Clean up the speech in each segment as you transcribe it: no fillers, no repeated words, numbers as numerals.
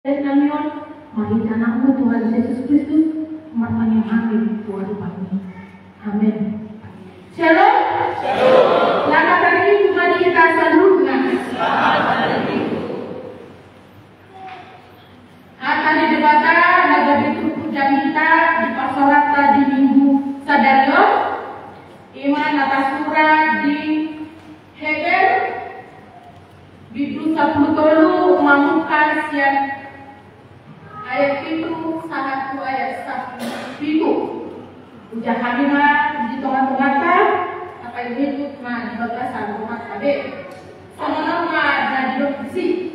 Kami mari anakmu Tuhan Yesus Kristus matanya amin Tuhan kami. Amin. Shalom. Shalom. Selamat hari Minggu mari kita salurkan. Selamat hari Minggu. Akan didebata naga itu jamita di pasorata di Minggu Sadario. Iman atas surah di Heber Bidru 10 tolu mamukan siang ayat itu sangat ayat 1 itu ujar hamina di tengah-tengah apa itu di bagasan rumah kabe sama nama dan diopsi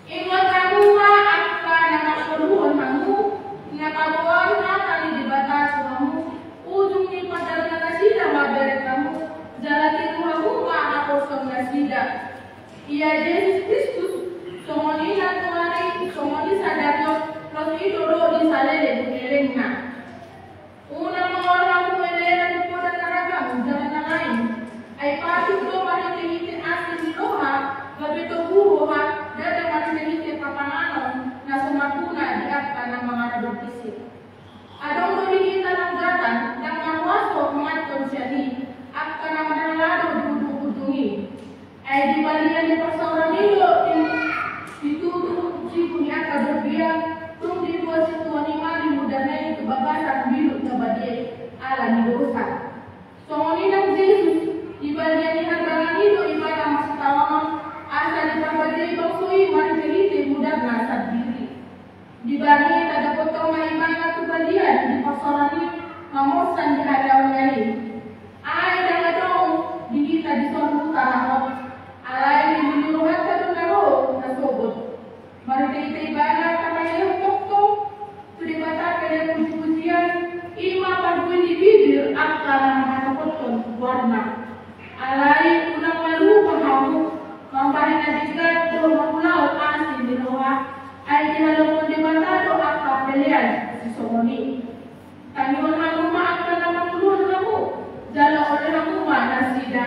ingat kamu apa nama keluhan kamu ngakabuan kali di batas kamu ujungnya pada nasida mabere kamu jalan kamu apa kosong nasida ia Yesus Kristus somoni na tuanai somoni sadario los idolo di salele bukelengna una orang kuelera di poda taraga jalan lain ai patu do mari tengite asli loha gabeto buruha dada mari tengite papangano na sumakuna di atta na mga nadopisi adong do di tanang gatan dan mawaso manton siani akka na manalado dudu-dudungi ai di balian di pasaran itu itu punya berbiak tung di dua situan imani mudahnya kebabasan biru kebadia ala dosa. Somoni nang Yesus ibadah harbangan itu ibadah masih tawaman asal dipabadi bangsui mari cerita mudah nasab diri. Dibagi ada potong ibadah kebadia di pasaran mamosan di hadapan ini. Ai dah dong di kita di suatu tanah alai di menyuruhan satu naro nasobot. Mari kita ibadah kamaya tokto teribata kaya puji-pujian ima pagui di bibir akan manapoton warna alai unang malu pahamu mambari nadigat do mapulau asin di roha ay dihalong di mata do akka pelian si somoni tangiwan hamuma akan namapuluhan kamu jala oleh hamuma nasida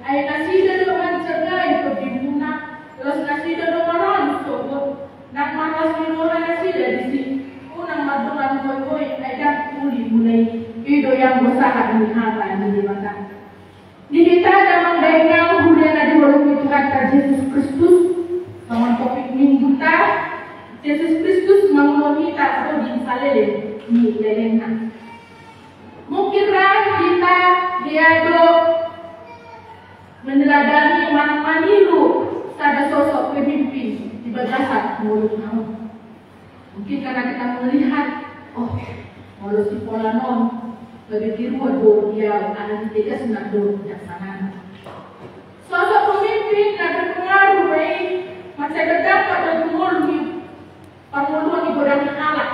ay nasida do mancagai pabibuna los nasida do maron sobot nak malas minuman nasida di sini unang madungan koy-koy ay dak uli mulai ido yang bersahak ini hata ini mata dikita dalam daingang budaya na diwalong itu kata Yesus Kristus sama topik minggu ta Yesus Kristus mengumumi tak perlu disalele ni lelena mungkin kita dia do meneladani manilu ada sosok pemimpin di bagasan mulut kamu. Mungkin karena kita melihat, oh, mulut si Polanon begitu do dia ada di tiga senang do bijaksana. Sosok pemimpin yang berpengaruh baik masih terdapat dalam penguluan ibadah Allah.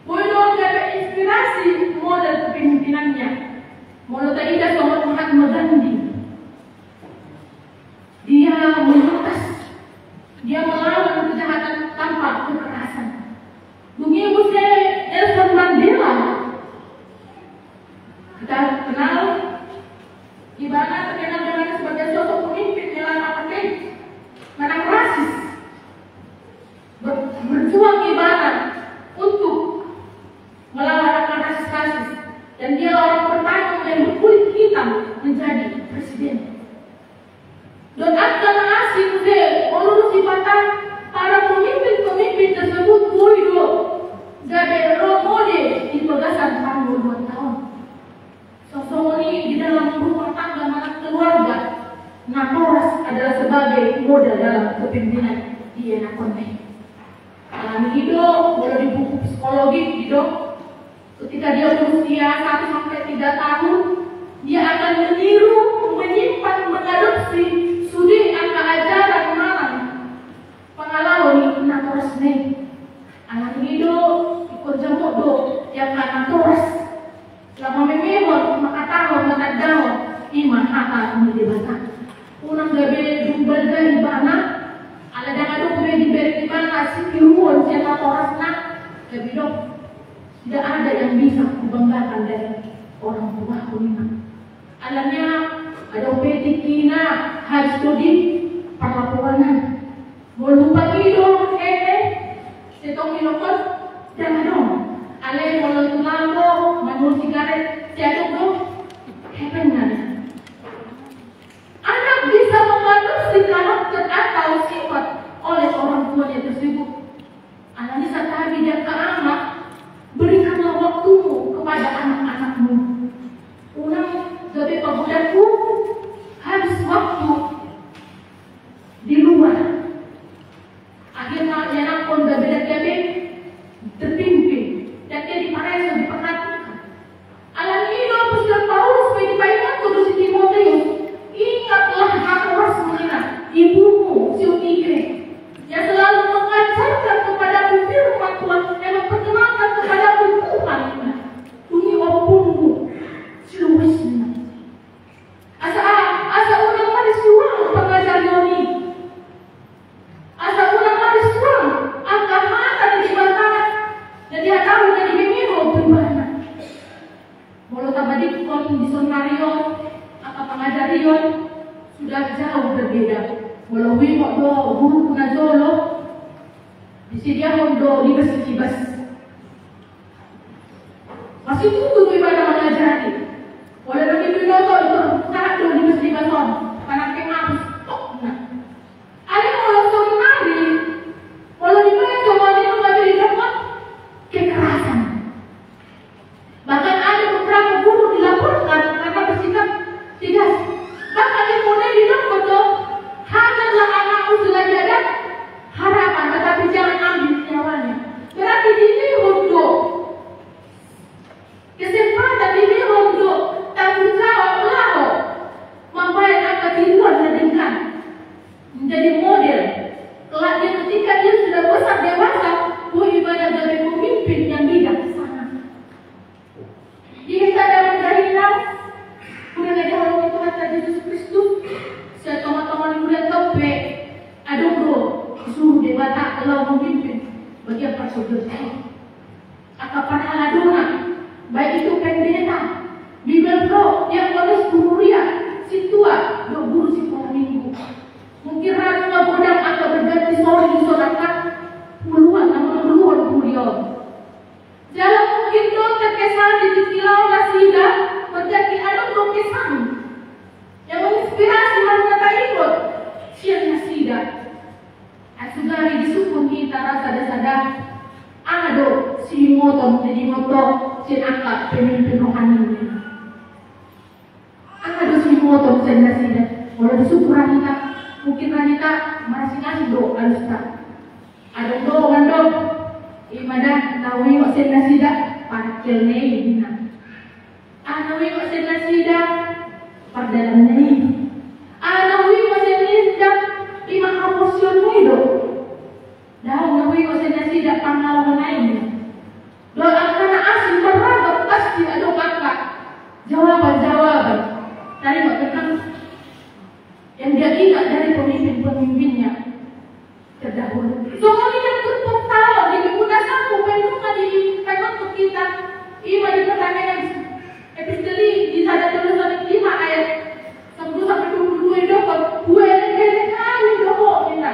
Boleh ada inspirasi model kepemimpinannya. Mulut tidak sama Mahatma Gandhi. Dia menutas, dia melawan kejahatan tanpa kekerasan. Mengibu Nelson Mandela, kita kenal, ibarat terkenal dengan sebagai sosok pemimpin yang apartheid, menang rasis, berjuang ibarat untuk melawan rasis, dan dia orang pertama yang berkulit hitam menjadi presiden. Dan akan asing orang sifatan para pemimpin tersebut kuido jadi role model di bagasan 42 tahun. Sosok ini di dalam rumah tangga anak keluarga, Naporas adalah sebagai model dalam kepemimpinan dia nakonai. Dalam hidup, kalau di buku psikologi hidup, ketika dia berusia 1 sampai 3 tahun, dia akan meniru, menyimpan, mengadopsi sudi angka ajaran malam pengalaman Naporas nih anak hidup ikut jemput do yang Naporas selama memang makatawa matadawa iman hata mendebatkan unang gabe jumbal dari bana ala dengan do diberi mana si kiruan si Naporas nak gabe do tidak ada yang bisa dibanggakan dari orang tua iman alanya ada petikina harus studi perlakuan. Mau lupa hidup perempuannya tersebut. Analisa tadi dia ke anak, berikanlah waktumu kepada anak-anakmu. Unang gabi pagodaku habis waktu di luar. Akhirnya anak pun gabi terpimpin. Dan dia dipareso diperhatikan. Alam ini Apostol Paulus menyampaikan kepada si Timotius, ingatlah aku Rasmina, ibumu Eunike, yang selalu mengajarkan kepadamu firman Tuhan, yang memperkenalkan kepadamu Tuhan. Bumi opunmu, seluruhnya. Asa ulang marisuang pengajar Yoni. Asa ulang marisuang angka mata di bantaran dan dihadapi dari bimiro berbana. Walau tabadikon di sonarion, angka pengajarion sudah jauh berbeda. Walau wimok do guru punajolo, disidia hondo libas-libas. Masih tunggu ibadah mengajari. Walau bagi binoto itu tak do libas-libason, karena kemabus. Ada walau seminari, walau di mana coba dia mengajari dapat kekerasan. Bahkan ada beberapa guru dilaporkan karena bersikap tegas. Bahkan yang mulai dilakukan tuh, hajarlah anakmu selagi ada harapan, tetapi jangan ambil nyawanya. Berarti ini untuk kesempatan, ini untuk tanggung jawab laho membayar angka tiruan dan menjadi model. Kelak dia ketika dia sudah besar dewasa, ibadah dari pemimpin yang bijaksana. Jika kita ada dari nafs, kemudian ada orang itu kata Yesus Kristus, saya teman-teman muda tope, aduh bro, suruh debata kalau memimpin bagian persaudaraan. Akapan haladuna, baik itu pendeta, Bibel bro, yang bagus kururia, si tua, guru si minggu. Mungkin ragu godang atau berganti sorry sorakan puluhan atau puluhan kulion. Jalan mungkin do terkesan di kilau nasida menjadi ada kesan yang menginspirasi mereka ikut siang nasida. Asugari disukun kita rasa sadar ada si motor menjadi motor si angkat pemimpin rohani. Ada si motor si nasida. Walau disukuran kita mungkin kita masing-masing do harus tak. Ada do ngandong ibadah nawi wasen nasida parkir nei dina. Nawi wasen nasida perdalam nei. Nawi wasen nasida lima promosion nei do. Dah nawi wasen nasida pangalaman nei. Do akan asing beragam pasti ada kakak. Jawaban dari tentang yang dia ingat dari pemimpin-pemimpinnya terdahulu. Soalnya yang berpengalaman di muda sapu penungan di tangan kita. Ima di pertanyaan episteli di sana tulisan 5 ayat 1 sampai 22 dapat gue dari kami doho kita.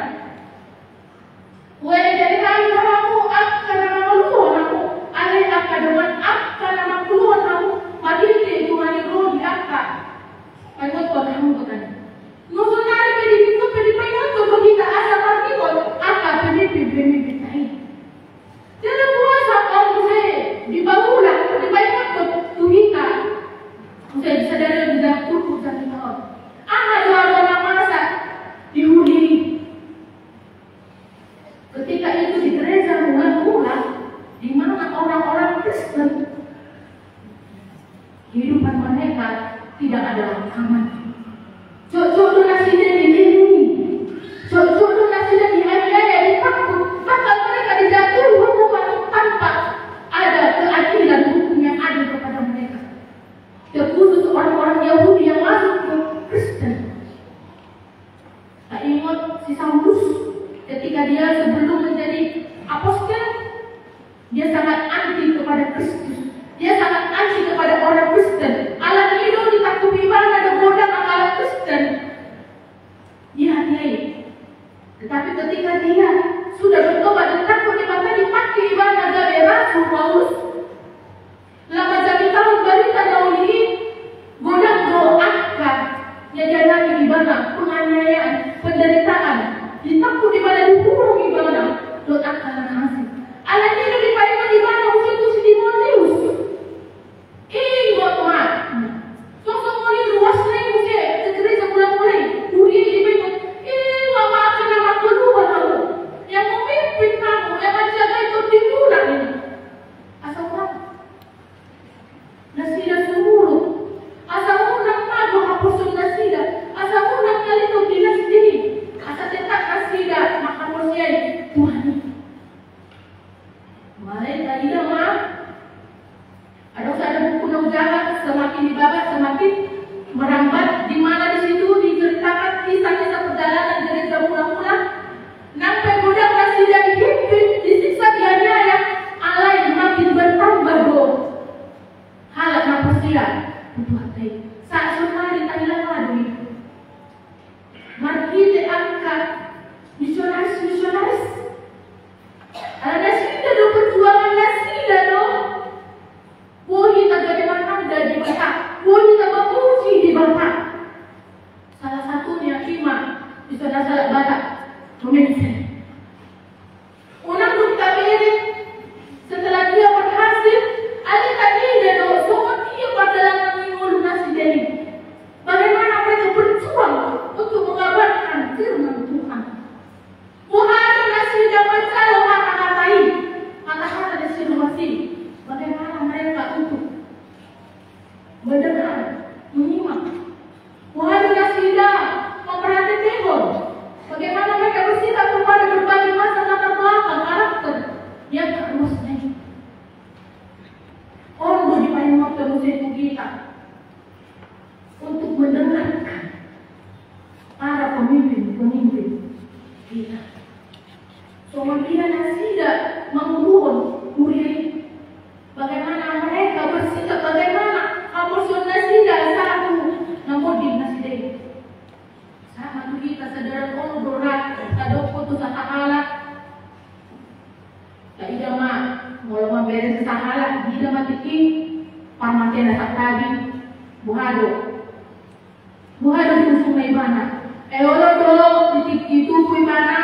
Gue dari kami kamu akan nama keluar aku. Ada akan dengan akan nama keluar kamu. Mati itu mani roh di akak. Kamu buat kamu bukan. Nusunari pedi kita asa partikon akan pemimpin lain. Jadi puasa kamu saya dibangulah dibayar tuh kita. Saya disadari di dalam tubuh dan tahun. Ada orang masa dihuni. Ketika itu di gereja mula-mula di mana orang-orang Kristen kehidupan mereka tidak ada aman. Jodoh nasi dan ini, jodoh nasi dan dianiaya, ditakut, bahkan mereka dijatuhi hukuman tanpa ada keadilan hukum yang adil kepada mereka. Terkhusus orang-orang Yahudi yang masuk ke Kristen. Tak ingat si Saulus ketika dia sebelum menjadi apostel, dia sangat anti kepada Kristus. Dia sangat anti kepada orang Kristen. Alat itu ditakuti mana ada godang alat Kristen. Dia hati-hati. Tetapi ketika dia sudah bertobat dan takut maka dipakai ibadah dari Rasul Paulus. Lama jadi tahun berita tahun ini godang doakan yang dia lagi ibadah penganiayaan, penderitaan, ditakut ibadah dikurung ibadah. jaga itu timuran ini. Asal orang nasida seluruh. Asal orang madu hapus nasida. Asal orang kali itu dinas sini. Asal tetap nasida makan porsinya Tuhan. Mulai tadi dah maaf. Ada buku ujaran semakin dibabat semakin merambat, di mana di situ diceritakan kisah-kisah perjalanan gereja mula-mula. Sampai budak masih dari himpit, disiksa dianiaya, alai makin bertambah doh. Halak nafas dia, Tuhan teh. Saat sekali tadilah madu itu. Mari kita angkat misionaris. Ada sida do perjuangan nasida do. Woi tak ada mana di bata. Woi tak berfungsi di bata. Salah satunya iman di salah bata. Pemimpin. Orang buta ini setelah dia berhasil, ada tadi dia do semua dia padalah mengingul nasib ini. Bagaimana mereka berjuang untuk mengabarkan firman Tuhan. Bukan nasib dapat salah kata-katai, kata-kata dari situasi. Bagaimana mereka untuk mendengar, menyimak. Wahai nasida, memperhatikan telepon. Bagaimana mereka bersikap kepada berbagai masa latar belakang karakter yang harus naik. Orang di paling waktu musim kita untuk mendengarkan para pemimpin kita. Soalnya nasida mengumpulkan murid. Bagaimana mereka bersikap, bagaimana apostol nasida satu namun di nasida sama tu kita sadar orang berat ada putus sahala tak idama mau memberes sahala dia mati pamaten tak tadi buhado di sungai mana olo do titik itu pui mana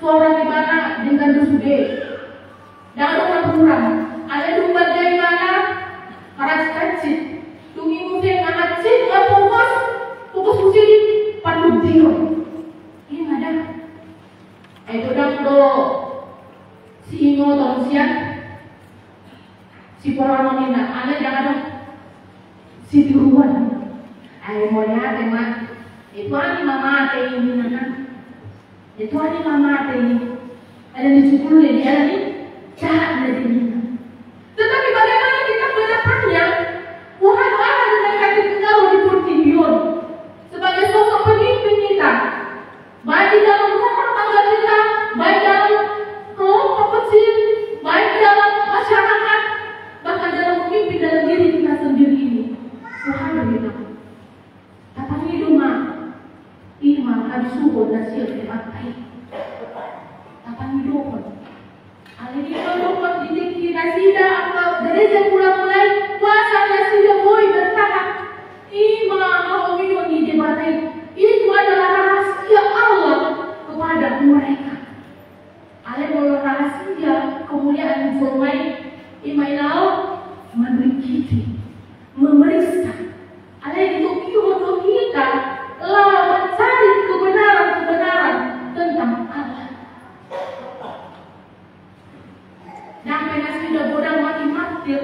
suara di mana dengan dusude dan orang kurang ada dumba dari mana para kecil tungi mungkin anak kecil fokus musik patut dia ini ada itu dah do si ingo atau si porano nina ada jangan si turuan ayo mau lihat teman itu ani mama teh ini nana itu ani mama teh ini ada di sepuluh dia ada ni jahat dari ini. Tetapi bagaimana kita mendapatnya? Tuhan akan memberkati engkau di Portibion sebagai sosok pemimpin kita, baik di dalam rumah tangga kita, baik dalam kelompok kecil, baik dalam masyarakat, bahkan dalam pemimpin dalam diri kita sendiri ini. Tuhan beritahu. Apa ini rumah? Imam harus subuh dan siap dipakai. Apa ini rumah? Ini kalau didik nasida atau dari yang mulai puasa nasida boy bertahap imam ini dibatai itu adalah rahasia Allah kepada mereka. Ale boleh rahasia kemuliaan formai imainau meneliti memeriksa. Ale itu untuk kita mencari kebenaran tentang Allah. Sampai nasida bodang mati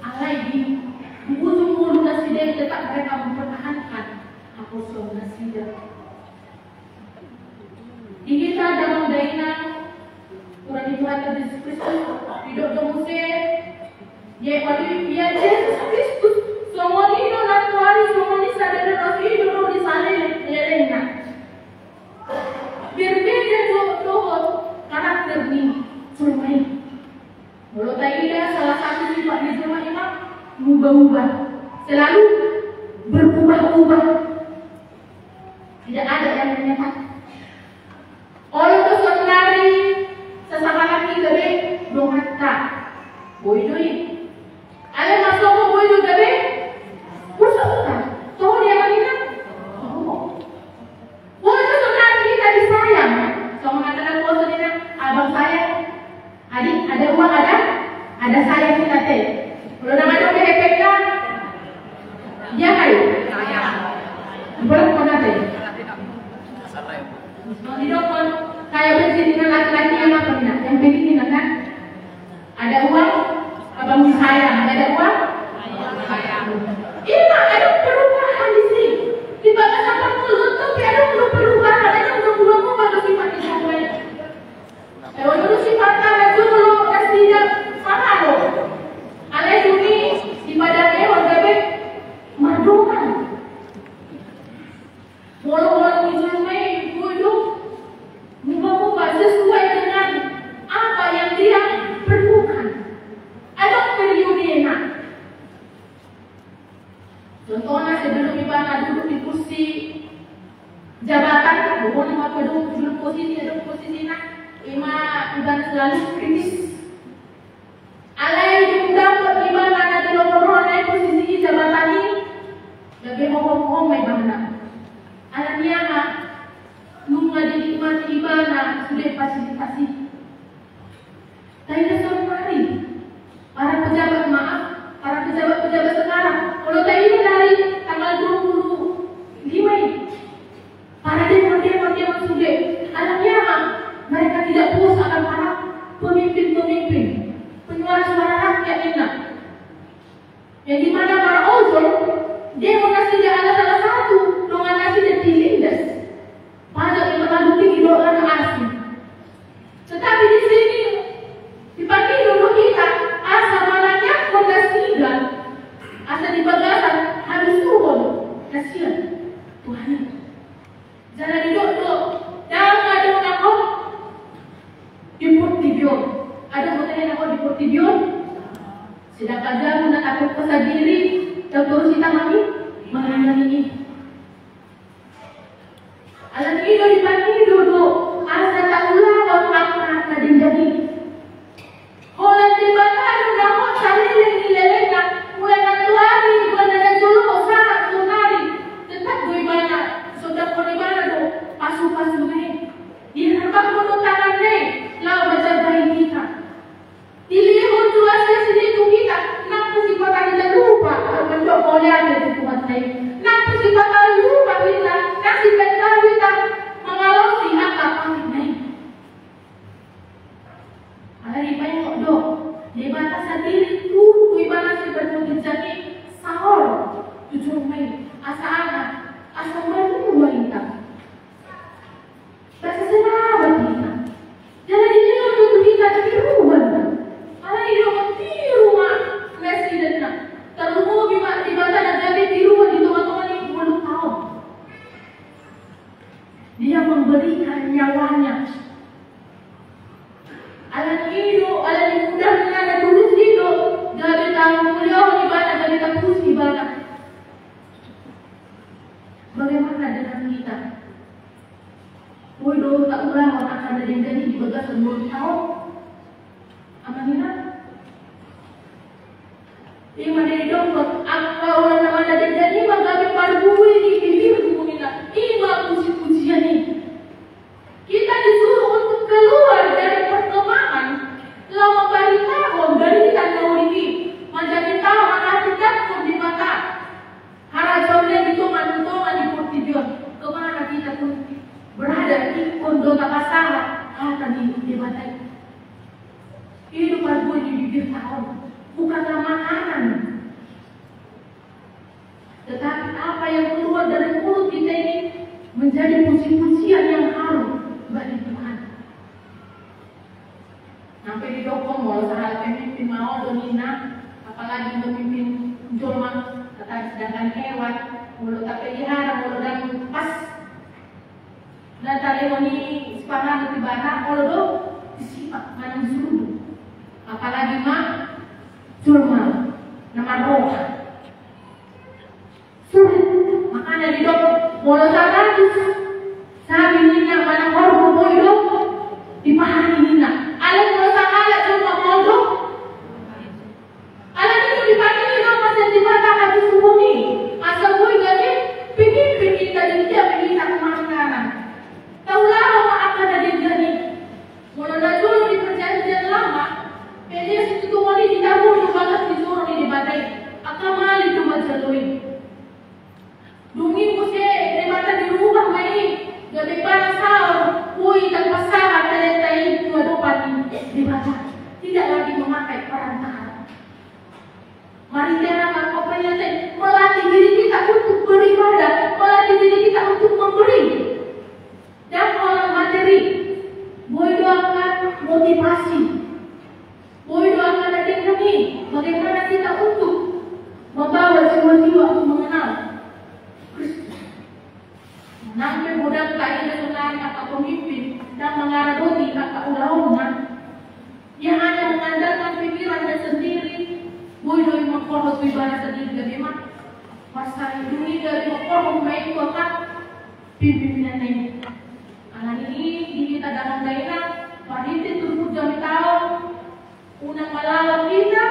alai di ujung mulut nasida tetap mereka mempertahankan apostol nasida. Di kita dalam daina Tuhan Tuhan Yesus Kristus hidup domuse dia wali dia Yesus Kristus semua ini natuari semua ini sadar dan hidup di sana lelena. Berbeda doa karakter ini semua. Kalau tidak salah satu sifat di rumah imam mengubah-ubah, selalu berubah-ubah. Tidak ada yang menyatakan. Orang itu saudari sesama laki gabe dong hatta, boy doi. Ada masuk boy doi gabe, usah. Tahu dia mana? Boy itu saudari kita disayang. Sama ada kuasa dia, abang saya. Adik, ada uang ada saya kita teh. Kalau nama dong PPK, dia kayu. Berapa mana teh? Di dokon, kayak begini dengan laki-laki yang apa nih? Yang begini kan? bukan selalu kritis. Alai dapat di mana nanti nomor naik posisi jabatan ini, lagi ngomong may bangna. Alam niya nga, nung dinikmati iba na sudah fasilitasi. Tayo na sa mari, para pejabat maaf, para pejabat-pejabat sekarang. Kalau tayo ini dari tanggal 25 ini, para demo-demo sudah. Alam niya nga, mereka tidak puas akan para pemimpin-pemimpin, penyuara-suara rakyat ini. Yang dimana para ojol, dia mengasih dia ada salah satu, dengan ngasih dia dilindas. Pajak yang terlalu tinggi dolar asing. Tetapi di sini, di pagi dulu kita, asa mananya kondasikan, asa di bagasan harus turun, kasihan Tuhan. Jangan duduk, jangan ada aku di Portibion. Ada yang aku di Portibion. Sedangkan jamu nak aku pesan diri, terus kita kami mengenai ini. Alam itu di pagi duduk, asa tak ulang apa tadi jadi. Kalau di mana nak saling lelena, mulai nanti bukan ada dulu sangat sunari. Tetap gue mana, sudah kau di mana tu pasu-pasu ni. Dia nampak mulut tangan ni, lalu menjaga kita. Dilihat tuasa sini tu kita, nak mesti pakai kita lupa, kalau boleh ada tu buat saya. Nak mesti pakai lupa kita, kasih kita mengawasi apa ini. Ada di banyak dok, di batas sendiri tu, ibarat seperti menjadi sahur, tujuh Mei, asa anak, asa baru wanita. Rasa senang kita. Jangan dijual untuk kita tapi rumah. Kalau di rumah residentnya, terlalu di batas dan jadi di rumah di teman-teman ini 10 tahun. Dia memberikan nyawanya. Alam hidup, alam mudah dengan tulus hidup. Dari tahun mulia di mana, dari kampus di mana. Bagaimana dengan kita? Waduh, tak ulang akan ada yang jadi di bagas 10 tahun. Amanina? Ini mana hidup? Apa orang nama ada yang jadi? Maka berbuat di bibir kumina. Ini puji-pujian ini. Kita disuruh untuk keluar dari perkemahan. Lama bari tahun dari kita tahu ini. Menjadi tahu hati kita di mata. Harajaunya di toman-toman di Portibion. Kemana kita pun berada di kondota pasangan. Harta di mata. Hidup berbuat di bibir tahun. Bukanlah makanan. Tetapi apa yang keluar dari mulut kita ini menjadi puji-pujian yang harum bagi Tuhan. Sampai didokong mau sahabat pemimpin mau donina, apalagi pemimpin jolma, tetapi sedangkan hewan, mulut tak pelihara, mulut dan pas. Dan tadi ini sepanjang di barat, mulut disipak manang suruh. Apalagi mak jolma, nama roha. Sulit, makanya didokong. Mulut tak habis. Sabi niya manang hormo mo ilo, dipahami niya. Alam mo sa kalat yung mga modo? Alam niyo, dipahami niyo kasi di ba habis sumuni? Asa mo'y gani, pinin-pinin ka din siya, pinin sa kumakanan. Taulah mo akan na din gani. Mula na dulu di perjanjian lama, pwede sa tutuwali di dahulu yung balas di suro ni di badai. Akamali dumadaloy. Dungin mo siya, di mata di rumah may gabi para sahur, uy, tanpasahan, talentay, tuwadupan di mata. Tidak lagi memakai perantara. Mari kita mengkompensasi, melatih diri kita untuk beribadah, melatih diri kita untuk memberi. Dan olah materi, boy doakan motivasi, boy doakan adik kami, bagaimana kita untuk membawa jiwa-jiwa untuk mengenal Kristus. Nampil mudah tak ada sungai kata pemimpin dan mengaradoni kata ulama yang hanya mengandalkan pikirannya sendiri, boleh mengkorot ibadah sendiri bagaimana masa ini dari mengkorot main kota pimpinan ini. Anak ini di kita dalam daerah wanita turut lawan kita,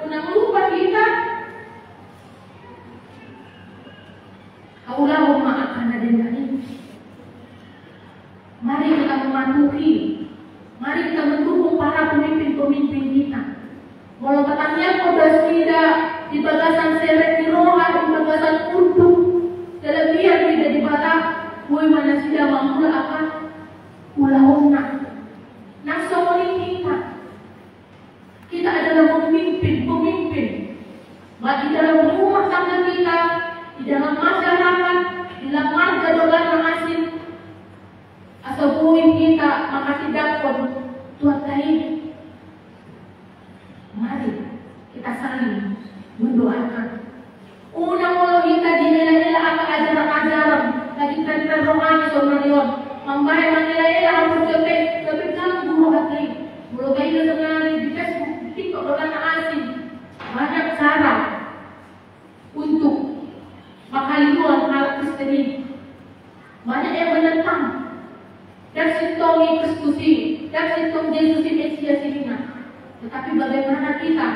unang lupa kita. Allahumma akan ada ini. Mari kita mematuhi, mari kita mendukung para pemimpin-pemimpin kita. Walau katanya kodas tidak di bagasan seret di roha, di bagasan untuk terlebih tidak di batak, woi mana sudah mampu akan ulahona. Nasawari kita adalah pemimpin, baik di dalam rumah tangga kita, di dalam masyarakat, di dalam marga dolar asing, asal bui kita makasih dapat Tuhan lain. Mari kita saling mendoakan. Unang kita dinilai apa ajaran-ajaran lagi kita rohani somalion. Mambai menilai apa sampai tapi kan guru hati. Mulu kayak dengar di Facebook, di TikTok dolar asing. Banyak cara untuk makaluan hal Kristen ini. Banyak yang menentang. Dan sintongi Kristusi, dan sintong Yesus ini sia-sia. Tetapi bagaimana kita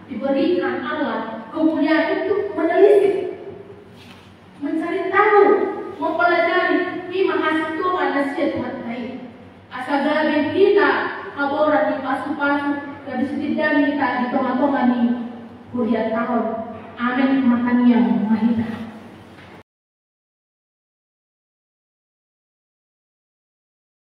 diberikan Allah kemuliaan untuk menelisik, mencari tahu, mempelajari, ini mahasiswa Tuhan nasihat Tuhan lain. Asal dari kita kaboran di pasu-pasu, dari setidaknya kita di tengah-tengah ini kuliah tahun. Amin. Makan yang mahita.